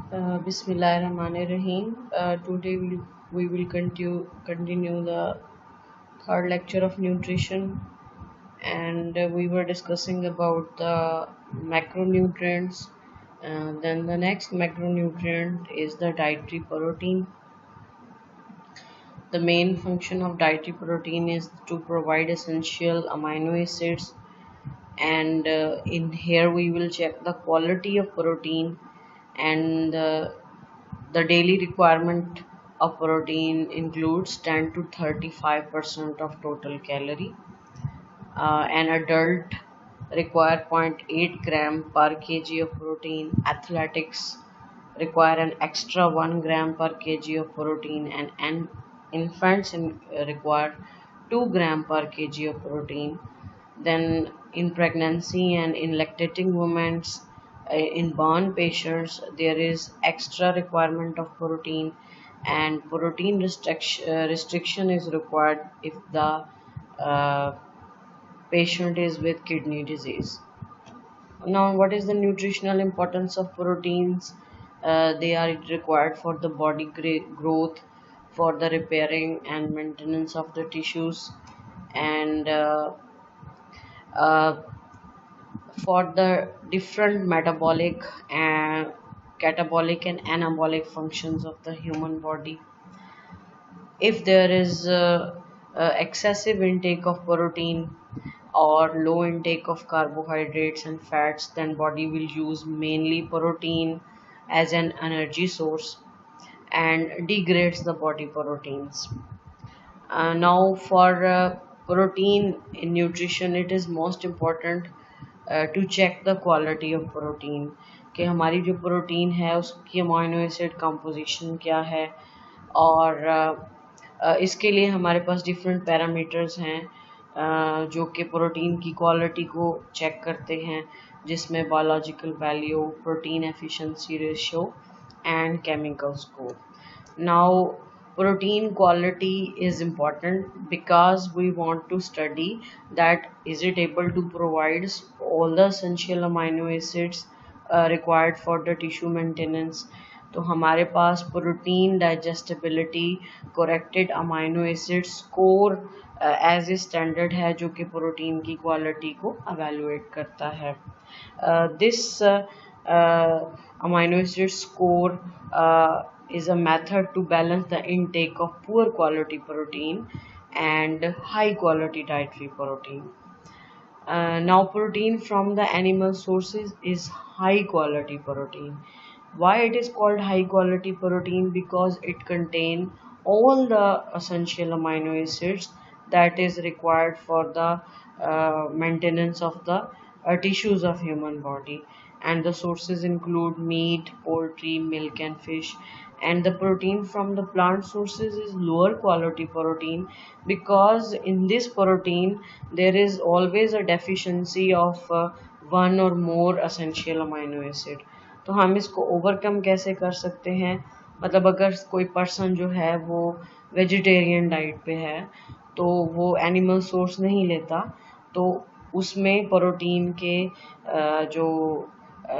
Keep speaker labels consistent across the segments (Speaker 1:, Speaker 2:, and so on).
Speaker 1: Bismillahirrahmanirrahim. Today we will continue the third lecture of nutrition, and we were discussing about the macronutrients. Then the next macronutrient is the dietary protein. The main function of dietary protein is to provide essential amino acids, and in here we will check the quality of protein and the daily requirement of protein includes 10 to 35% of total calorie. An adult require zero point 0.8 gram per kg of protein. Athletics require an extra 1 gram per kg of protein, and infants require 2 gram per kg of protein. Then in pregnancy and in lactating women, in born patients, there is extra requirement of protein, and protein restriction is required if the uh, patient is with kidney disease. Now, what is the nutritional importance of proteins? They are required for the body growth, for the repairing and maintenance of the tissues, and uh, for the different metabolic and catabolic and anabolic functions of the human body. If there is excessive intake of protein or low intake of carbohydrates and fats, then body will use mainly protein as an energy source and degrades the body proteins. Now for protein in nutrition, it is most important to check the quality of protein कि हमारी जो protein है उसकी amino acid composition क्या है। और इसके लिए हमारे पास डिफरेंट पैरामीटर्स हैं जो कि प्रोटीन की क्वालिटी को चेक करते हैं, जिसमें biological value, protein efficiency ratio and chemical score. Now, protein quality is important because we want to study that is it able to provide all the essential amino acids required for the tissue maintenance. तो हमारे पास protein digestibility corrected amino acid score as a standard है जो कि protein की quality को evaluate करता है. This amino acid score is a method to balance the intake of poor quality protein and high quality dietary protein. Now protein from the animal sources is high quality protein. Why it is called high quality protein? Because it contain all the essential amino acids that is required for the maintenance of the tissues of human body, and the sources include meat, poultry, milk and fish. And the protein from the plant sources is lower quality protein because in this protein there is always a deficiency of one or more essential amino acid. तो हम इसको overcome कैसे कर सकते हैं? मतलब अगर कोई पर्सन जो है वो वेजिटेरियन डाइट पे है तो वो एनिमल सोर्स नहीं लेता, तो उसमें प्रोटीन के जो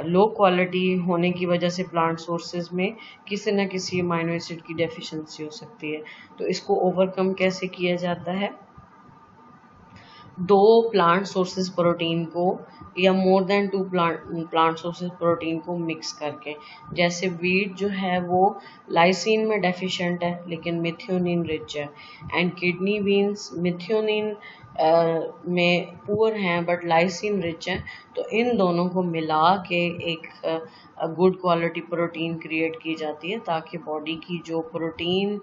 Speaker 1: लो क्वालिटी होने की वजह से प्लांट सोर्सेज में किसी न किसी अमाइनो एसिड की डेफिशिएंसी हो सकती है. तो इसको ओवरकम कैसे किया जाता है? दो प्लांट सोर्सेज प्रोटीन को या more than two plant sources protein को मिक्स करके. जैसे वीट जो है वो लाइसिन में डेफिशिएंट है लेकिन मिथ्योनिन रिच है, एंड किडनी बीन्स मिथ्योनिन में पुअर हैं बट लाइसिन रिच हैं. तो इन दोनों को मिला के एक गुड क्वालिटी प्रोटीन क्रिएट की जाती है ताकि बॉडी की जो प्रोटीन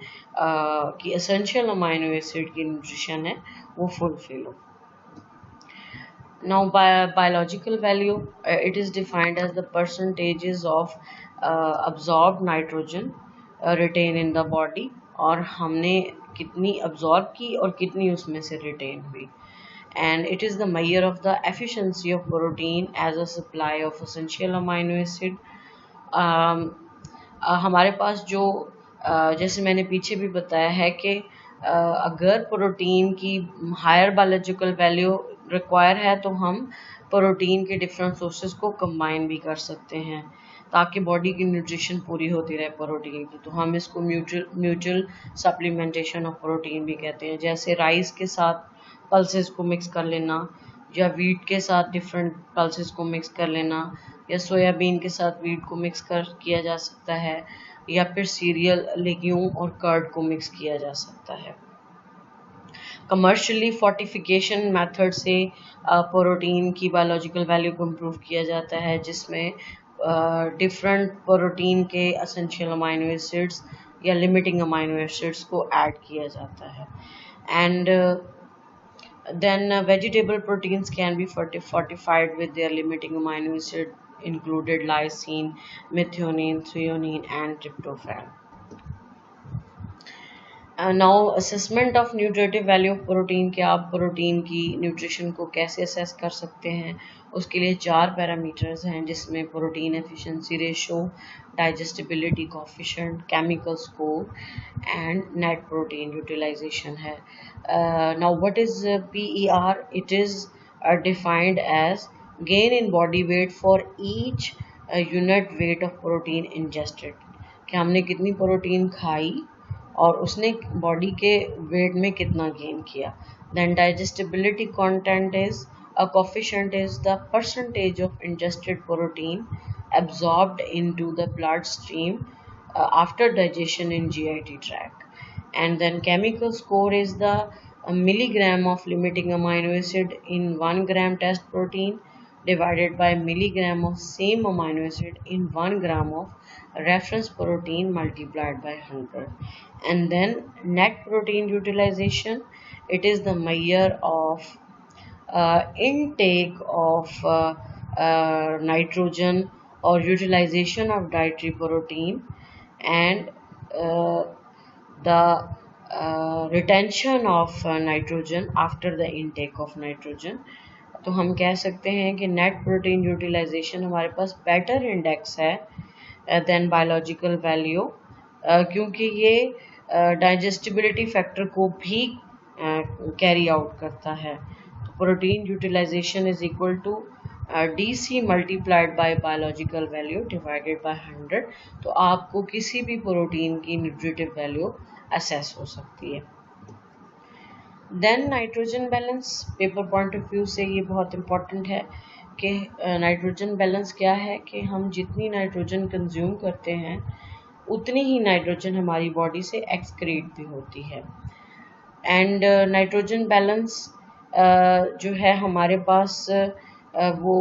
Speaker 1: की एसेंशियल अमाइनो एसिड की न्यूट्रिशन है वो फुलफिल हो. Now, biological value, it is defined as the percentages of absorbed nitrogen retain in the body, और हमने कितनी absorb की और कितनी उसमें से retain हुई. And it is the measure of the efficiency of protein as a supply of essential amino acid. हमारे पास जो जैसे मैंने पीछे भी बताया है कि अगर प्रोटीन की हायर बायोलॉजिकल वैल्यू रिक्वायर है तो हम प्रोटीन के डिफरेंट सोर्सेज को कंबाइन भी कर सकते हैं ताकि बॉडी की न्यूट्रिशन पूरी होती रहे प्रोटीन की। तो हम इसको म्यूचुअल सप्लीमेंटेशन ऑफ प्रोटीन भी कहते हैं। जैसे राइस के साथ पल्सेस को मिक्स कर लेना, या वीट के साथ डिफरेंट पल्सेस को मिक्स कर लेना, या सोयाबीन के साथ वीट को मिक्स कर किया जा सकता है, या फिर सीरियल, लेग्यूम और कर्ड को मिक्स किया जा सकता है। कमर्शियली फोर्टिफिकेशन मेथड से प्रोटीन की बायोलॉजिकल वैल्यू को इम्प्रूव किया जाता है, जिसमें डिफरेंट प्रोटीन के एसेंशियल अमाइनो एसिड्स या लिमिटिंग अमाइनो एसिड्स को ऐड किया जाता है। And then vegetable proteins can be fortified with their limiting amino acid included lysine, methionine, threonine and tryptophan. Now assessment of nutritive value of protein कि आप protein की nutrition को कैसे assess कर सकते हैं। उसके लिए 4 पैरामीटर्स हैं, जिसमें protein efficiency ratio, digestibility coefficient, chemical score and net protein utilization है। Now what is PER? It is defined as gain in body weight for each unit weight of protein ingested, कि हमने कितनी protein खाई और उसने body के wait में कितना गेन किया। Then digestibility content is a coefficient is the percentage of ingested protein absorbed into the bloodstream after digestion in GIT tract. And then chemical score is the milligram of limiting amino acid in 1 gram test protein divided by milligram of same amino acid in 1 gram of reference protein multiplied by 100. And then net protein utilization, it is the measure of intake of nitrogen or utilization of dietary protein and the retention of nitrogen after the intake of nitrogen. तो हम कह सकते हैं कि net protein utilisation हमारे पास better index है then biological value, क्योंकि ये डाइजेस्टिबिलिटी फैक्टर को भी कैरी आउट करता है। Protein utilization is equal to DC multiplied by biological value divided by 100। तो आपको किसी भी प्रोटीन की न्यूट्रिटिव वैल्यू असेस हो सकती है। Then nitrogen balance, paper point of view से ये बहुत इम्पॉर्टेंट है कि नाइट्रोजन बैलेंस क्या है, कि हम जितनी नाइट्रोजन कंज्यूम करते हैं उतनी ही नाइट्रोजन हमारी बॉडी से एक्सक्रीट भी होती है। एंड नाइट्रोजन बैलेंस जो है हमारे पास वो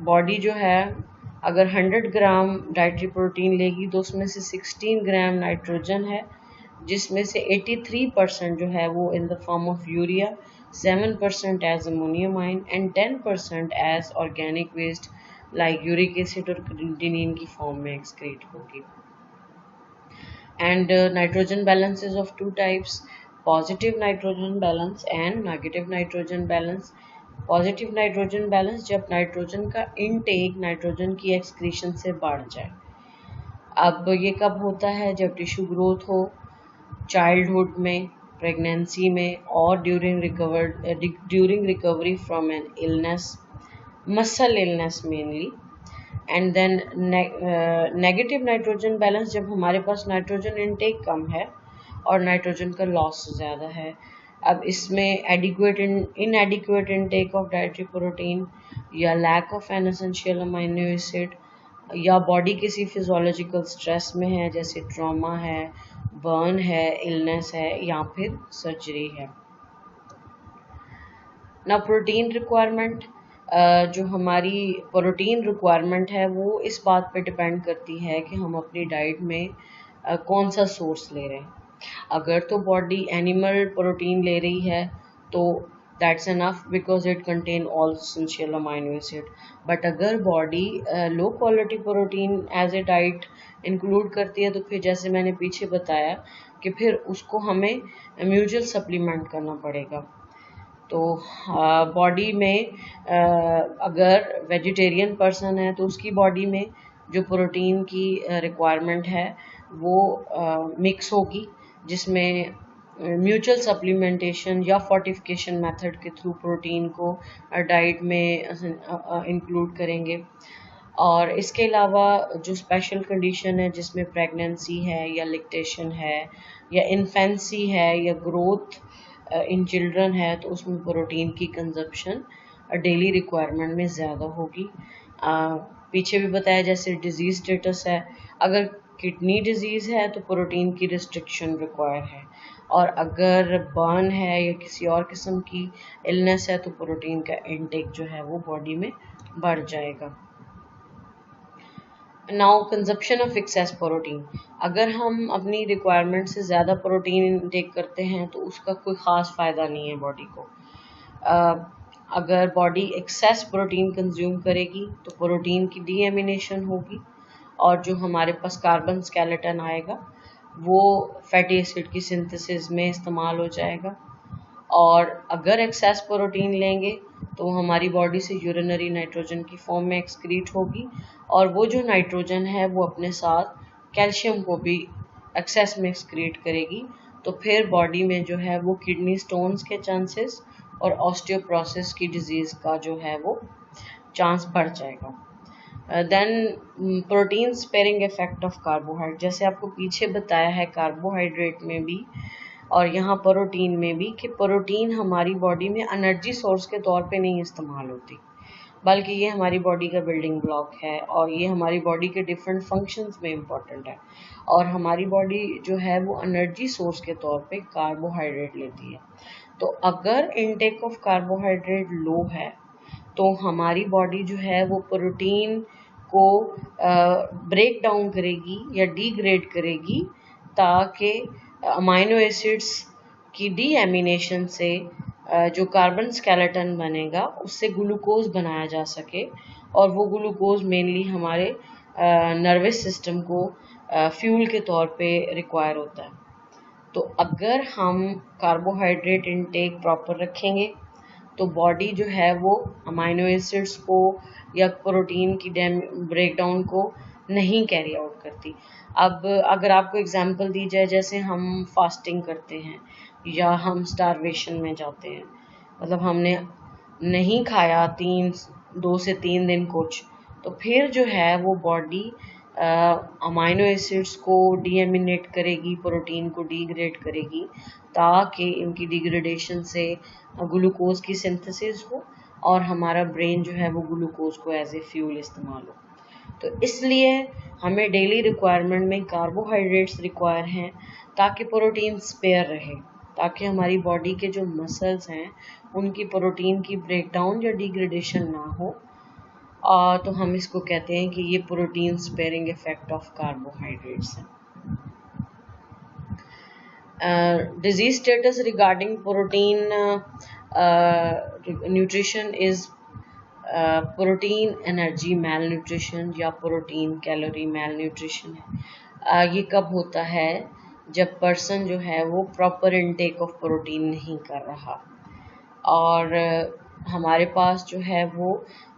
Speaker 1: बॉडी जो है अगर 100 ग्राम डाइटरी प्रोटीन लेगी तो उसमें से 16 ग्राम नाइट्रोजन है, जिसमें से 83% जो है वो in the form of urea, 7% as ammonium ion and 10% as organic waste like uric acid और क्रिएटिनिन की फॉर्म में एक्सक्रीट होगी। And nitrogen balance is of 2 types, positive nitrogen balance and negative nitrogen balance. Positive nitrogen balance जब nitrogen का intake nitrogen की excretion से बढ़ जाए। अब ये कब होता है? जब टिश्यू ग्रोथ हो, चाइल्डहुड में, प्रेगनेंसी में और during recovery from an illness, muscle illness mainly. And then negative nitrogen balance जब हमारे पास नाइट्रोजन इनटेक कम है और नाइट्रोजन का लॉस ज़्यादा है। अब इसमें inadequate intake of dietary protein या lack of an essential amino acid या बॉडी किसी फिजियोलॉजिकल स्ट्रेस में है, जैसे ट्रॉमा है, बर्न है, इलनेस है या फिर सर्जरी है। ना प्रोटीन रिक्वायरमेंट, जो हमारी प्रोटीन रिक्वायरमेंट है वो इस बात पे डिपेंड करती है कि हम अपनी डाइट में कौन सा सोर्स ले रहे हैं। अगर तो बॉडी एनिमल प्रोटीन ले रही है तो that's enough because it contain all essential amino acid. But अगर body low quality protein as a diet include करती है तो फिर जैसे मैंने पीछे बताया कि फिर उसको हमें म्यूचुअल सप्लीमेंट करना पड़ेगा। तो बॉडी में अगर वेजिटेरियन पर्सन है तो उसकी बॉडी में जो प्रोटीन की रिक्वायरमेंट है वो मिक्स होगी, जिसमें म्यूचुअल सप्लीमेंटेशन या फोर्टिफिकेशन मेथड के थ्रू प्रोटीन को डाइट में इंक्लूड करेंगे। और इसके अलावा जो स्पेशल कंडीशन है जिसमें प्रेगनेंसी है या लैक्टेशन है या इन्फेंसी है या ग्रोथ इन चिल्ड्रन है, तो उसमें प्रोटीन की कंजप्शन डेली रिक्वायरमेंट में ज़्यादा होगी। पीछे भी बताया जैसे डिजीज़ स्टेटस है, अगर किडनी डिजीज़ है तो प्रोटीन की रिस्ट्रिक्शन रिक्वायर है, और अगर बर्न है या किसी और किस्म की इलनेस है तो प्रोटीन का इनटेक जो है वो बॉडी में बढ़ जाएगा। Now consumption of access protein, अगर हम अपनी रिक्वायरमेंट से ज़्यादा प्रोटीन इनटेक करते हैं तो उसका कोई ख़ास फ़ायदा नहीं है बॉडी को। अगर बॉडी एक्सेस प्रोटीन कंज्यूम करेगी तो प्रोटीन की डीएमिनेशन होगी और जो हमारे पास कार्बन स्केलेटन आएगा वो फैटी एसिड की सिंथेसिस में इस्तेमाल हो जाएगा। और अगर एक्सेस प्रोटीन लेंगे तो हमारी बॉडी से यूरिनरी नाइट्रोजन की फॉर्म में एक्सक्रीट होगी, और वो जो नाइट्रोजन है वो अपने साथ कैल्शियम को भी एक्सेस में एक्सक्रीट करेगी। तो फिर बॉडी में जो है वो किडनी स्टोन्स के चांसेस और ऑस्टियोपोरोसिस की डिजीज़ का जो है वो चांस बढ़ जाएगा। Then protein sparing effect of carbohydrate, जैसे आपको पीछे बताया है कार्बोहाइड्रेट में भी और यहाँ प्रोटीन में भी कि प्रोटीन हमारी बॉडी में एनर्जी सोर्स के तौर पे नहीं इस्तेमाल होती, बल्कि ये हमारी बॉडी का बिल्डिंग ब्लॉक है और ये हमारी बॉडी के डिफरेंट फंक्शंस में इम्पॉर्टेंट है। और हमारी बॉडी जो है वो एनर्जी सोर्स के तौर पे कार्बोहाइड्रेट लेती है। तो अगर इनटेक ऑफ कार्बोहाइड्रेट लो है तो हमारी बॉडी जो है वो प्रोटीन को ब्रेक डाउन करेगी या डीग्रेड करेगी, ताकि अमाइनो एसिड्स की डीएमिनेशन से जो कार्बन स्केलेटन बनेगा उससे ग्लूकोज बनाया जा सके, और वो ग्लूकोज मेनली हमारे नर्वस सिस्टम को फ्यूल के तौर पे रिक्वायर होता है। तो अगर हम कार्बोहाइड्रेट इनटेक प्रॉपर रखेंगे तो बॉडी जो है वो अमाइनो एसिड्स को या प्रोटीन की ब्रेकडाउन को नहीं कैरी आउट करती। अब अगर आपको एग्जांपल दी जाए, जैसे हम फास्टिंग करते हैं या हम स्टारवेशन में जाते हैं, मतलब हमने नहीं खाया 2 से 3 दिन कुछ, तो फिर जो है वो बॉडी अमाइनो एसिड्स को डीएमिनेट करेगी, प्रोटीन को डीग्रेड करेगी, ताकि इनकी डिग्रेडेशन से ग्लूकोज की सिंथेसिस हो और हमारा ब्रेन जो है वो ग्लूकोज को एज ए फ्यूल इस्तेमाल हो। तो इसलिए हमें डेली रिक्वायरमेंट में कार्बोहाइड्रेट्स रिक्वायर हैं ताकि प्रोटीन स्पेयर रहे, ताकि हमारी बॉडी के जो मसल्स हैं उनकी प्रोटीन की ब्रेकडाउन या डिग्रेडेशन ना हो। तो हम इसको कहते हैं कि ये protein sparing effect of carbohydrates है। Disease status regarding protein nutrition is protein energy malnutrition या प्रोटीन कैलोरी मेल न्यूट्रिशन है। ये कब होता है? जब पर्सन जो है वो प्रॉपर इनटेक ऑफ प्रोटीन नहीं कर रहा और हमारे पास जो है वो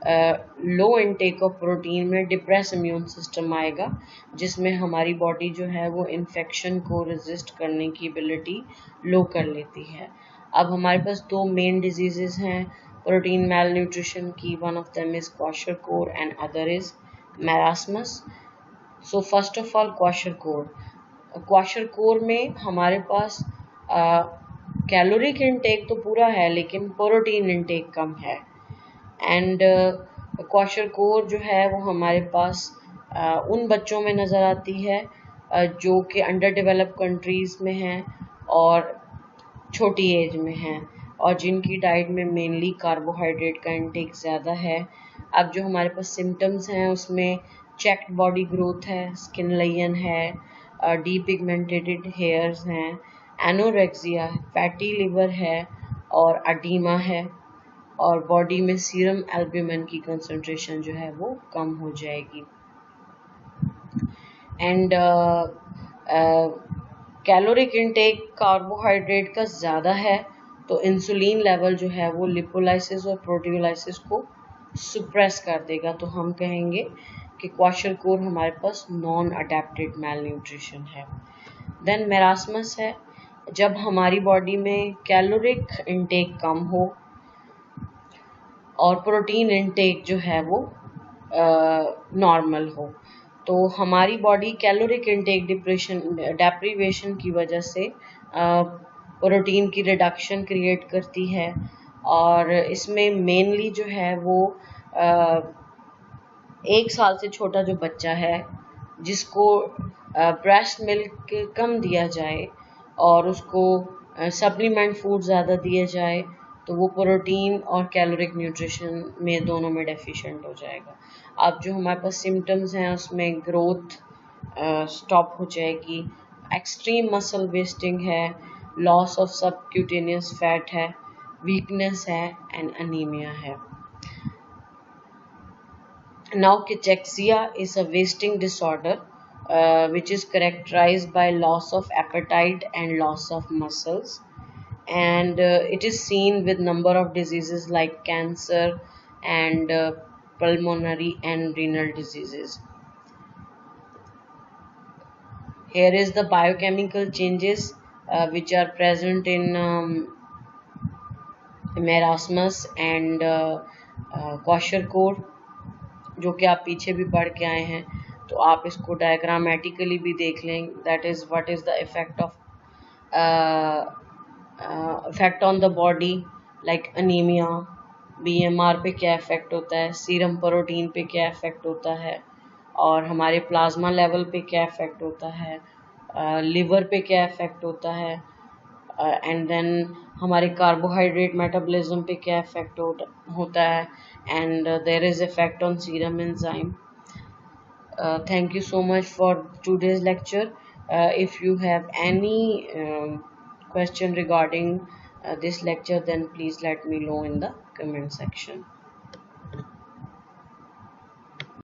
Speaker 1: लो इनटेक ऑफ प्रोटीन में डिप्रेस इम्यून सिस्टम आएगा, जिसमें हमारी बॉडी जो है वो इन्फेक्शन को रेजिस्ट करने की एबिलिटी लो कर लेती है। अब हमारे पास 2 मेन डिजीजेस हैं प्रोटीन मेल न्यूट्रिशन की। One of them is kwashiorkor and other is marasmus. So first of all kwashiorkor में हमारे पास कैलोरिक इनटेक तो पूरा है लेकिन प्रोटीन इनटेक कम है। एंड क्वाशरकोर जो है वो हमारे पास उन बच्चों में नज़र आती है जो कि अंडर डेवलप्ड कंट्रीज़ में हैं और छोटी एज में हैं और जिनकी डाइट में मेनली कार्बोहाइड्रेट का इनटेक ज़्यादा है। अब जो हमारे पास सिम्टम्स हैं उसमें चेक्ड बॉडी ग्रोथ है, स्किन लायन है, डीपिगमेंटेड हेयर्स हैं, एनोरेक्सिया है, फैटी लिवर है और अडीमा है, और बॉडी में सीरम एल्ब्यूमिन की कंसंट्रेशन जो है वो कम हो जाएगी। एंड कैलोरिक इनटेक कार्बोहाइड्रेट का ज़्यादा है तो इंसुलिन लेवल जो है वो लिपोलाइसिस और प्रोटियोलाइसिस को सुप्रेस कर देगा। तो हम कहेंगे कि क्वाशरकोर हमारे पास नॉन अडेप्टेड मेल न्यूट्रिशन है। देन मेरास्मस है जब हमारी बॉडी में कैलोरिक इनटेक कम हो और प्रोटीन इनटेक जो है वो नॉर्मल हो, तो हमारी बॉडी कैलोरिक इनटेक डेप्रीवेशन की वजह से प्रोटीन की रिडक्शन क्रिएट करती है। और इसमें मेनली जो है वो 1 साल से छोटा जो बच्चा है जिसको ब्रेस्ट मिल्क कम दिया जाए और उसको सप्लीमेंट फूड ज़्यादा दिया जाए, तो वो प्रोटीन और कैलोरिक न्यूट्रिशन में दोनों में डेफिशिएंट हो जाएगा। अब जो हमारे पास सिम्टम्स हैं उसमें ग्रोथ स्टॉप हो जाएगी, एक्सट्रीम मसल वेस्टिंग है, लॉस ऑफ सबक्यूटेनियस फैट है, वीकनेस है एंड अनीमिया है। Now, cachexia is a wasting disorder which is characterized by loss of appetite and loss of muscles, and it is seen with number of diseases like cancer and pulmonary and renal diseases. Here is the biochemical changes which are present in marasmus and kwashiorkor, जो कि आप पीछे भी पढ़ के आए हैं, तो आप इसको डायग्रामेटिकली भी देख लें। That is what is the effect of effect on the body, like anaemia, BMR पे क्या इफेक्ट होता है, सीरम प्रोटीन पे क्या इफेक्ट होता है, और हमारे प्लाज्मा लेवल पे क्या इफेक्ट होता है, लिवर पे क्या इफेक्ट होता है, एंड देन हमारे कार्बोहाइड्रेट मेटाबॉलिज्म पे क्या इफेक्ट होता है, and there is effect on serum enzyme. Thank you so much for today's lecture. If you have any question regarding this lecture, then please let me know in the comment section.